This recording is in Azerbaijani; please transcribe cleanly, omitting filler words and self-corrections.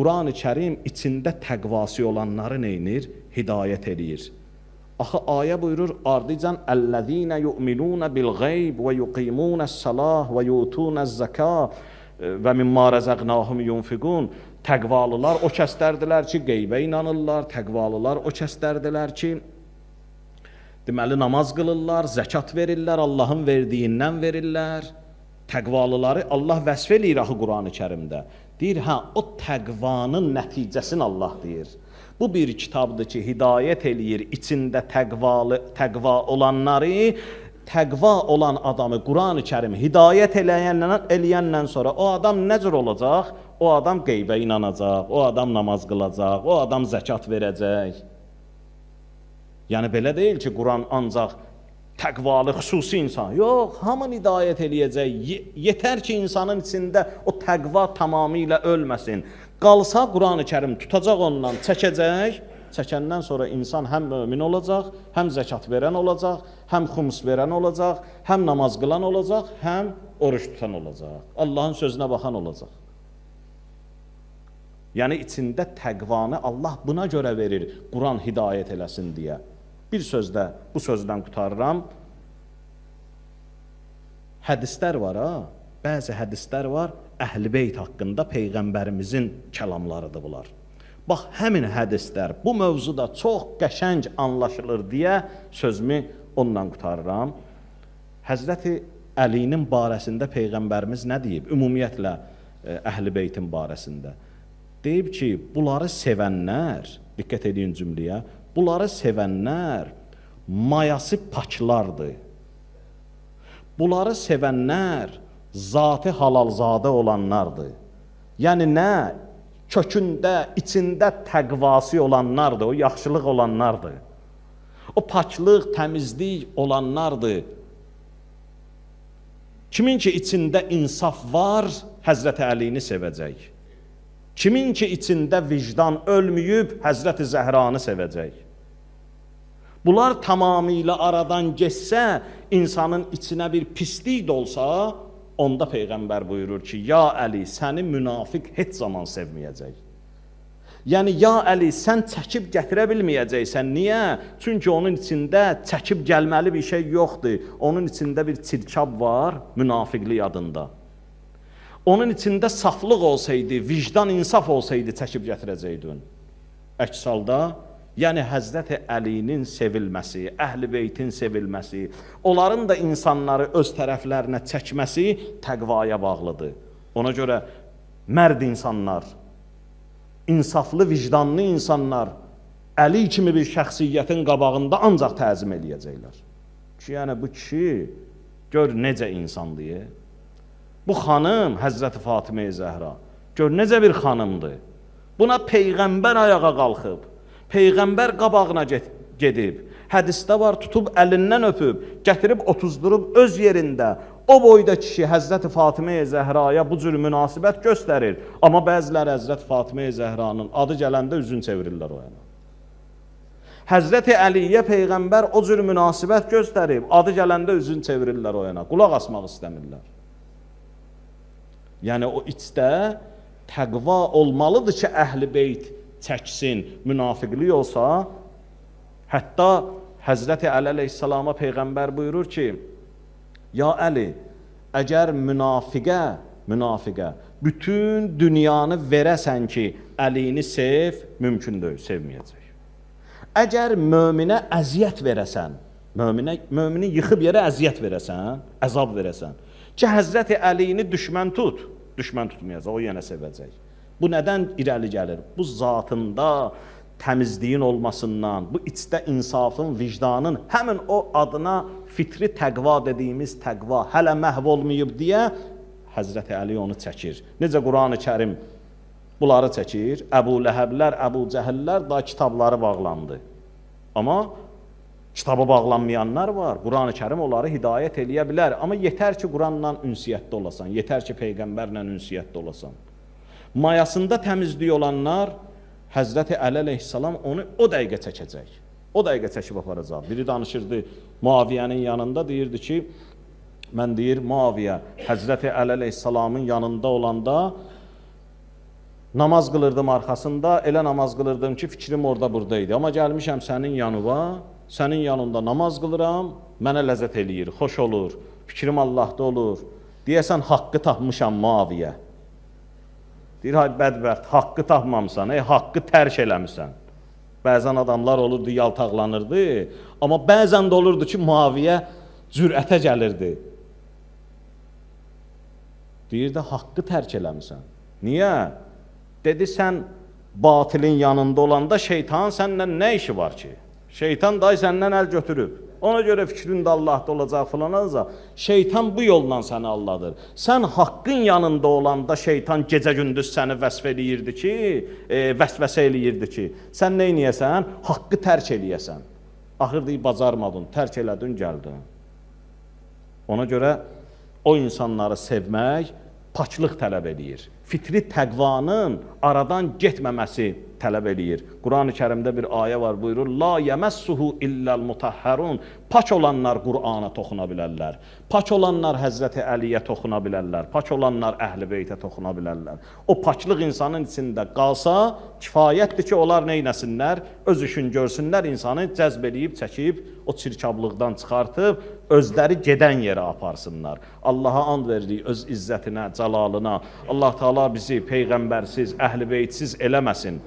Quran-ı Kərim içində təqvası olanları neynir? Hidayət eləyir. Axı ayə buyurur, ardıcan əl-ləzīnə yu'minūnə bil-ğeyb və yuqīmūnəs-salah və yutūnəz-zəkâ və mimmā rəzəqnâhum yunfiqun. Təqvalılar o kəslərdilər ki, qeybə inanırlar, təqvalılar o kəslərdilər ki, deməli, namaz qılırlar, zəkat verirlər, Allahın verdiyindən verirlər. Təqvalıları Allah vəsf eləyir axı Quran-ı Kərimdə. Deyir, hə, o təqvanın nəticəsini Allah deyir. Bu bir kitabdır ki, hidayət eləyir, içində təqva olanları, təqva olan adamı Quran-ı Kərim hidayət eləyəndən sonra o adam nə cür olacaq? O adam qeybə inanacaq, o adam namaz qılacaq, o adam zəkat verəcək. Yəni, belə deyil ki, Quran ancaq təqvalı, xüsusi insan. Yox, hamını hidayət eləyəcək. Yetər ki, insanın içində o təqva tamamilə ölməsin. Qalsa Quran-ı Kərim tutacaq ondan, çəkəcək. Çəkəndən sonra insan həm mömin olacaq, həm zəkat verən olacaq, həm xums verən olacaq, həm namaz qılan olacaq, həm oruç tutan olacaq. Allahın sözünə baxan olacaq. Yəni, içində təqvanı Allah buna görə verir, Quran hidayət eləsin deyə. Bir sözdə, bu sözdən qutarıram. Hədislər var, ha? Bəzi hədislər var, Əhl-i Beyt haqqında Peyğəmbərimizin kəlamlarıdır bunlar. Bax, həmin hədislər bu mövzuda çox qəşəng anlaşılır deyə sözümü onunla qutarıram. Həzrəti Əlinin barəsində Peyğəmbərimiz nə deyib? Ümumiyyətlə, Əhl-i Beytin barəsində. Deyib ki, bunları sevənlər, diqqət edin cümləyə, bunları sevənlər mayası paklardır. Bunları sevənlər zatı halalzadə olanlardır. Yəni nə? Kökündə, içində təqvası olanlardır, o yaxşılıq olanlardır. O paklıq, təmizlik olanlardır. Kimin ki içində insaf var, Həzrəti Əlini sevəcək. Kimin ki içində vicdan ölməyib, Həzrəti Zəhranı sevəcək. Bunlar tamamilə aradan geçsə, insanın içinə bir pislik də olsa, onda Peyğəmbər buyurur ki, ya Əli, səni münafiq heç zaman sevməyəcək. Yəni, ya Əli, sən çəkib gətirə bilməyəcəksən. Niyə? Çünki onun içində çəkib gəlməli bir şey yoxdur. Onun içində bir çirkab var, münafiqlik adında. Onun içində saflıq olsaydı, vicdan, insaf olsaydı, çəkib gətirəcəydin. Əks halda, yəni Həzrəti Əlinin sevilməsi, Əhl-i Beytin sevilməsi, onların da insanları öz tərəflərinə çəkməsi təqvaya bağlıdır. Ona görə mərd insanlar, insaflı, vicdanlı insanlar Əli kimi bir şəxsiyyətin qabağında ancaq təzim eləyəcəklər. Ki, yəni bu kişi, gör necə insan deyə. Bu xanım, Həzrəti Fatimə-i Zəhra, gör necə bir xanımdır. Buna Peyğəmbər ayağa qalxıb, Peyğəmbər qabağına gedib, hədisdə var, tutub əlindən öpüb, gətirib otuzdurub öz yerində, o boyda kişi Həzrəti Fatimə-i Zəhraya bu cür münasibət göstərir. Amma bəziləri Həzrəti Fatimə-i Zəhranın adı gələndə üzün çevirirlər o yana. Həzrəti Əliyə Peyğəmbər o cür münasibət göstərib, adı gələndə üzün çevirirlər o yana, qulaq asmaq istəmirlər. Yəni, o içdə təqva olmalıdır ki, Əhl-i Beyt çəksin, münafiqlik olsa, hətta Həzrəti Əli əleyhissalama Peyğəmbər buyurur ki, ya Əli, əgər münafiqə bütün dünyanı verəsən ki, Əlini sev, mümkün deyil, sevməyəcək. Əgər möminə əziyyət verəsən, mömini yıxıb yerə əziyyət verəsən, əzab verəsən, ki, Həzrəti Əlini düşmən tutmayacaq, o yenə sevəcək. Bu nədən irəli gəlir? Bu zatında təmizliyin olmasından, bu içdə insafın, vicdanın, həmin o adına fitri təqva dediyimiz təqva hələ məhv olmayıb deyə Həzrəti Əli onu çəkir. Necə Quran-ı Kərim bunları çəkir? Əbu Ləhəblər, Əbu Cəhəllər da kitabları bağlandı. Amma kitabı bağlanmayanlar var. Quran-ı Kərim onları hidayət eləyə bilər. Amma yetər ki, Quranla ünsiyyətdə olasan, yetər ki, Peyğəmbərlə ünsiyyətdə olasan. Mayasında təmizliyi olanlar, Həzrəti Əli əleyhissalam onu o dəqiqə çəkəcək. O dəqiqə çəkib aparacaq. Biri danışırdı Muaviyyənin yanında, deyirdi ki, mən deyir, Muaviyyə Həzrəti Əli əleyhissalamın yanında olanda Namaz qılırdım arxasında, elə namaz qılırdım ki, fikrim orada burada idi. Amma gəlmişəm sənin yanına, sənin yanında namaz qılıram, mənə ləzzət eləyir, xoş olur, fikrim Allahda olur. Deyəsən, haqqı tapmışam Muaviyə. Deyir, hay bədbəxt, haqqı tapmamısan, haqqı tərk eləmişsən. Bəzən adamlar olurdu, yaltaqlanırdı, amma bəzən də olurdu ki, Muaviyə cürətə gəlirdi. Deyir də, haqqı tərk eləmişsən. Niyə? Dedi, sən batilin yanında olanda şeytanın səndən nə işi var ki? Şeytan day səndən əl götürüb. Ona görə fikrin də Allahda olacaq filanca. Şeytan bu yolla səni alladır. Sən haqqın yanında olanda şeytan gecə-gündüz səni vəsf eləyirdi ki, vəsvəsə eləyirdi ki, sən nə eləyəsən? Haqqı tərk eləyəsən. Axır deyib, bacarmadın, tərk elədin, gəldin. Ona görə o insanları sevmək paçlıq tələb eləyir. Fitri təqvanın aradan getməməsi tələb eləyir. Quran-ı Kərimdə bir ayə var, buyurur, la yəməssuhu illəl mutahharun. Paç olanlar Qur'ana toxuna bilərlər. Paç olanlar Həzrəti Əliyə toxuna bilərlər. Paç olanlar Əhl-i Beytə toxuna bilərlər. O paçlıq insanın içində qalsa, kifayətdir ki, onlar neynəsinlər? Öz işin görsünlər, insanı cəzb eləyib, çəkib, o çirkablıqdan çıxartıb, özləri gedən yerə aparsınlar. Allaha and veririk öz izzətinə, cəlalına. Allah Teala bizi peyğəmbərsiz, Əhl-i Beytsiz eləməsin.